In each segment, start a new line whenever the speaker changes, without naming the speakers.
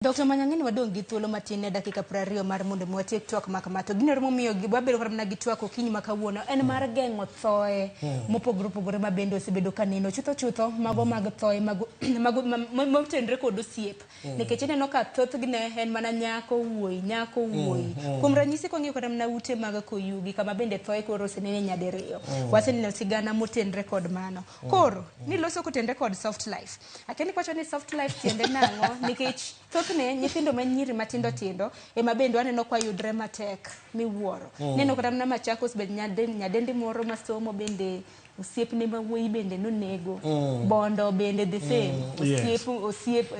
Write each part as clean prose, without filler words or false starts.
Dr. Manyang'eni wadong gi thuolo matin ne dakika 20 mar mondo mwatiek twak makamato. Ginero momiyo gibabedo kata mana gi twak okinyi makawuono en mar geng'o thoe mopogore opogore ma bende osebedo kaneno chutho mago mag thoe motenre kod osiep nikech ineno ka thothgi ne en mana nyako wuoyi kuom ranyisi kong'iyo kata mana ute mag koyugi kama bende thoe koro osenene nyadiriyo waseneno sigana motenre kod mano koro niloso kotenre kod soft life akeni kwacho ni soft life tiende nang'o nikech thothne nyithindo manyiri matindo tindo ema bende aneno kwa yudre matek miwuoro neno kata mana Machakos bende nyadendi moro masomo bende osiepne mawuoyi bende nonego Bondo bende the same osiep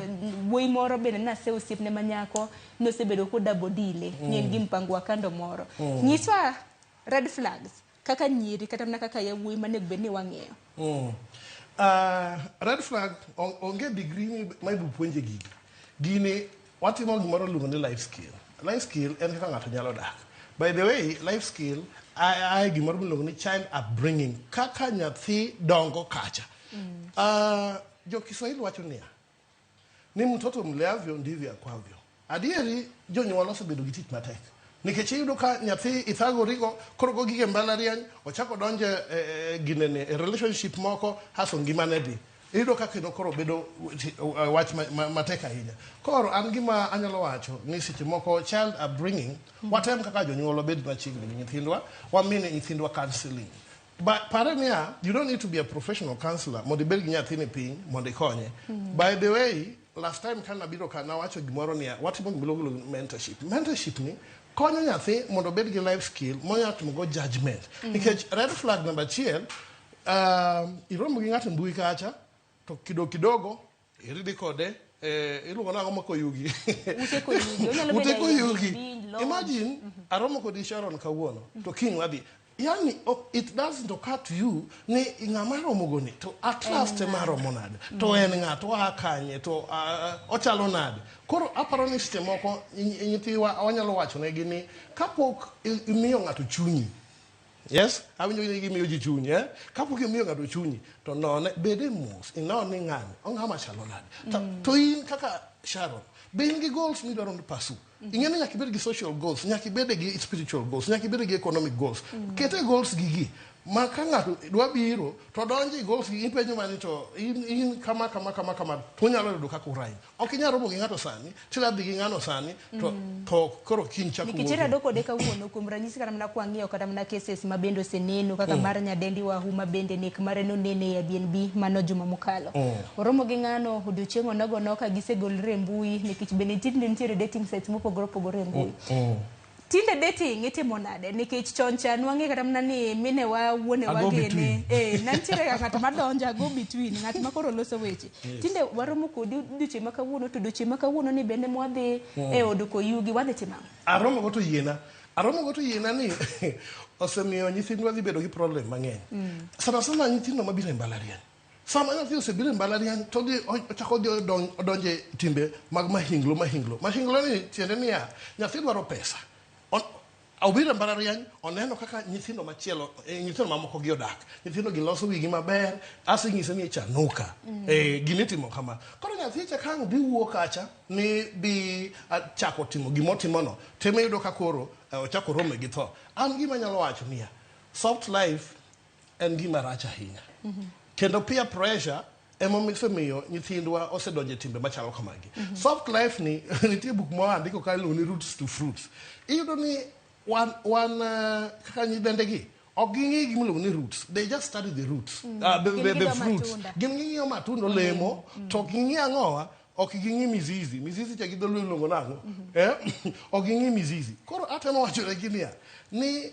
wuoyi moro bende nase osiepne manyako nosebedo kodabodile nyen gi mpango wa kando moro nyiswa red flags kaka nyiri kata mana kaka yawuoyi manego bed ni wang'eyo
red flag onge degree ma ibu puonje gini watimo gimoro luongo ni life skill. Life skill en kaka ng'ato nyalo dak. By the way, life skill ai gimoro luongo ni child upbringing kaka nyathi dongo kacha. Jo Kiswahili wacho ni mtoto mleavyo ndivyo akwavyo. Adieri jonyuol osebedo gi tich matek. Nikech iyudo ka nyathi ithagorigo koro go gige mbalariany ochako donje ginene relationship moko haso ngimane dhi. Iyudo ka kendo koro bedo wach matek ahinya. Koro an gima anyalo wacho ni seche moko child upbringing watem kaka jonyuol obed machiegni gi nyithindwa wamine nyithindwa counseling. But parania, you don't need to be a professional counselor mondo ibed gi nyathini piny mondo ikonye. By the way, last time kan nabiro ka nawacho gimoro ni watimo gimiluongo mentorship. Mentorship ni konyo nyathi mondo obed gi life skill monya timo go judgment. Nikech red flag number 1 iromo gi ng'ato mbui kacha to kidogo iridi kode iluongo nang'o makoyugi ute koyugi imagine aromo kodi Sharon kawuono to kiny wadhi yani it doesn't occur to you ni ng'ama romogo ni to atrust maromo nade to en ng'ato akanye to ochalo nade koro aparo ni seche moko nyithiwa wanyalo wacho negi ni kapok imiyo ng'ato chunyi. Yes, awinjo ni gimiyo ji chunyi kapok imiyo ng'ato chunyi to none bede mos inone ng'ani ong'ama chalo nade to in kaka Sharon be in gi goals midwaro ni pasu ing'eni nyaka ibed gi social goals nyaka ibed gi spiritual goals nyaka ibed gi economic goals kete goals gigi ma ka ng'ato dwa biro to donji goals gi impenyo mani to in kama to nyalo yudo kaka urai ok inyalo romo gi ng'ato sani tiladhi gi ng'ano sani to koro kiny chako
nikechera doko deka wuono kuom ranyisi kata mana kwang'iyo kata mana cases ma bende oseneno kaka mar nyadendi wahu ma bende nek mare nonene ya BNB mano juma mokalo oromo gi ng'ano odiochieng' onogo ka gisegolre mbui nikech bende nitiere dating sites mopogore opogore mbui tinde dating itimo nade nikech chon chan wang'e kata mana ni mine wa wuone wagene nantiere ng'at madonja go between ng'at ma koro loso weche tinde waromo kodi duche makawuono to duche makawuono ni bende mwadhi od koyugi wadhi timam
aromo go to yiena ni osemiyo nyithindwa dhi bedo gi problem mang'eny sana nyithindo mabiro e mbalariany sama nyathi osebiro e mbalariany to ochako odonje timbe mag mahinglo ni tiende niya nyathi dwaro pesa obiro mbalariany oneno kaka nyithindo machielo nyithindo mamoko gi odak nyithindo gi loso wigi maber asing'ise ni chanuka gimitimo kama koro nyathi chakang dhi wuok kacha ni bi chako timo gimotimono teme yudo ka koro ochako rome gi tho an gima nyalo wacho niya soft life en gima rach ahinya kendo peer pressure emosemiyo nyithindwa osedonje timbe machalo kamagi soft life ni nitie buk ma andiko ka iluongo ni roots to fruits iyudo ni wan kaka nyidendegi ok ging'i gimiluongo ni roots they just study the roots the fruits ging'iyo matunda olemo to ging'i ang'owa ok ging'i mizizi cha gidholuo iluongo nang'o ok ging'i mizizi koro atemo wacho negi niya ni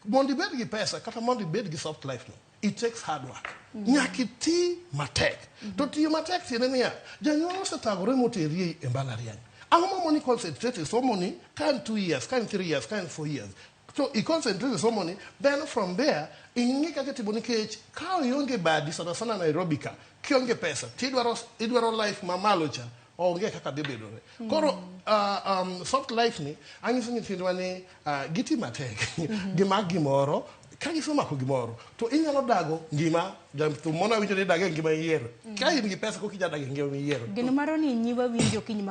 mondo ibed gi pesa kata mondo ibed gi soft life no it takes hard work nyaka iti matek to tiyo matek tiende niya janyuol osethagore moteri e mbalariany ang'o mamoni concentrate e somoni ka en 2 years ka en 3 years ka en 4 years so i concentrate e somoni then from there ing'i kaka timo nikech ka ionge badi sana Nairobi ka kionge pesa tidwaro life mamalo cha onge kaka dhi bedore koro soft life ni ang'iso nyithindwa ni giti matek gimak gimoro ka gisemako gimoro to inyalo dago ngima thum mona winjo ni dage ngima iyiero ka in gi pesa koki ja dage ngima iyiero
geno maro ni nyiwa winjo kiny